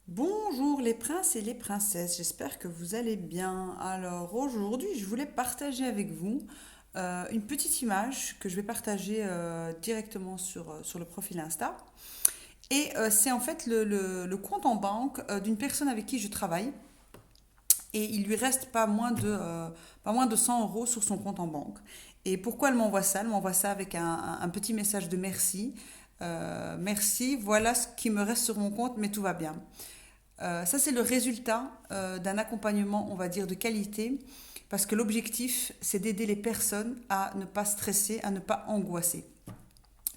Bonjour les princes et les princesses, j'espère que vous allez bien. Alors aujourd'hui, je voulais partager avec vous une petite image que je vais partager directement sur le profil Insta. Et c'est en fait le compte en banque d'une personne avec qui je travaille. Et il lui reste pas moins de 100 euros sur son compte en banque. Et pourquoi elle m'envoie ça? Elle m'envoie ça avec un petit message de merci. Merci, voilà ce qui me reste sur mon compte, mais tout va bien. Ça, c'est le résultat d'un accompagnement, on va dire, de qualité, parce que l'objectif, c'est d'aider les personnes à ne pas stresser, à ne pas angoisser.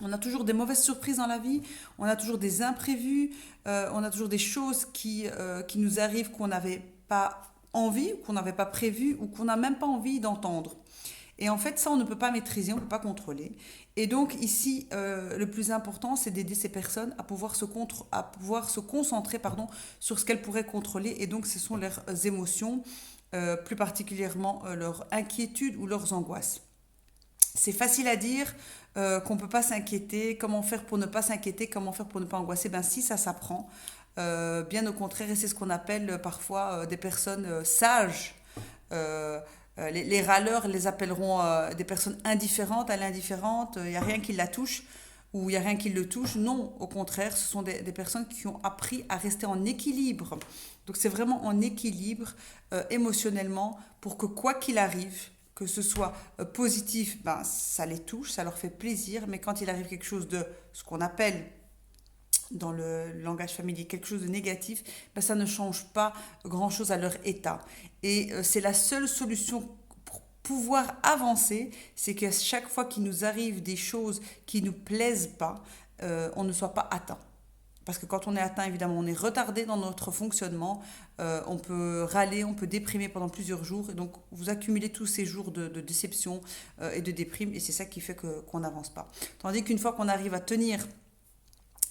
On a toujours des mauvaises surprises dans la vie, on a toujours des imprévus, on a toujours des choses qui nous arrivent qu'on n'avait pas envie, qu'on n'avait pas prévu, ou qu'on n'a même pas envie d'entendre. Et en fait, ça, on ne peut pas maîtriser, on ne peut pas contrôler. Et donc, ici, le plus important, c'est d'aider ces personnes à pouvoir se concentrer sur ce qu'elles pourraient contrôler. Et donc, ce sont leurs émotions, plus particulièrement leurs inquiétudes ou leurs angoisses. C'est facile à dire qu'on ne peut pas s'inquiéter. Comment faire pour ne pas s'inquiéter? Comment faire pour ne pas angoisser? Ben, si, ça s'apprend. Bien au contraire, et c'est ce qu'on appelle parfois des personnes sages. Euh, les râleurs les appelleront des personnes indifférentes à l'indifférente, il n'y a rien qui la touche ou il n'y a rien qui le touche. Non, au contraire, ce sont des personnes qui ont appris à rester en équilibre. Donc c'est vraiment en équilibre émotionnellement pour que quoi qu'il arrive, que ce soit positif, ben, ça les touche, ça leur fait plaisir, mais quand il arrive quelque chose de ce qu'on appelle dans le langage familier quelque chose de négatif, ben ça ne change pas grand-chose à leur état. Et c'est la seule solution pour pouvoir avancer, c'est qu'à chaque fois qu'il nous arrive des choses qui ne nous plaisent pas, on ne soit pas atteint. Parce que quand on est atteint, évidemment, on est retardé dans notre fonctionnement. On peut râler, on peut déprimer pendant plusieurs jours. Et donc, vous accumulez tous ces jours de déception et de déprime. Et c'est ça qui fait qu'on n'avance pas. Tandis qu'une fois qu'on arrive à tenir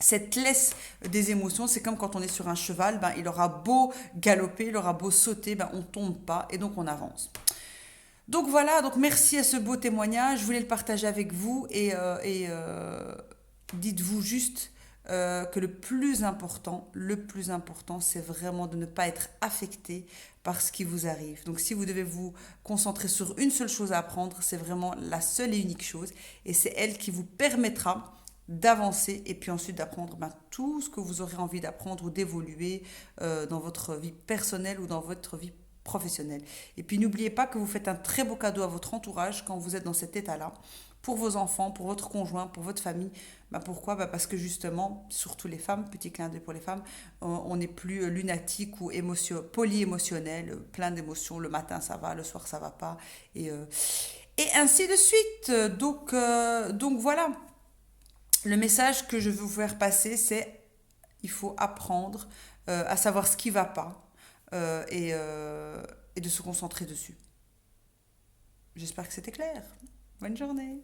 cette laisse des émotions, c'est comme quand on est sur un cheval, ben, il aura beau galoper, il aura beau sauter, ben, on ne tombe pas et donc on avance. Donc voilà, donc merci à ce beau témoignage, je voulais le partager avec vous et dites-vous juste que le plus important, c'est vraiment de ne pas être affecté par ce qui vous arrive. Donc si vous devez vous concentrer sur une seule chose à apprendre, c'est vraiment la seule et unique chose et c'est elle qui vous permettra d'avancer et puis ensuite d'apprendre ben, tout ce que vous aurez envie d'apprendre ou d'évoluer dans votre vie personnelle ou dans votre vie professionnelle. Et puis n'oubliez pas que vous faites un très beau cadeau à votre entourage quand vous êtes dans cet état-là, pour vos enfants, pour votre conjoint, pour votre famille. Ben pourquoi? Ben parce que justement, surtout les femmes, petit clin d'œil pour les femmes, on n'est plus lunatique ou polyémotionnel, plein d'émotions. Le matin ça va, le soir ça va pas, et ainsi de suite. Donc voilà. Le message que je veux vous faire passer, c'est il faut apprendre à savoir ce qui ne va pas et de se concentrer dessus. J'espère que c'était clair. Bonne journée.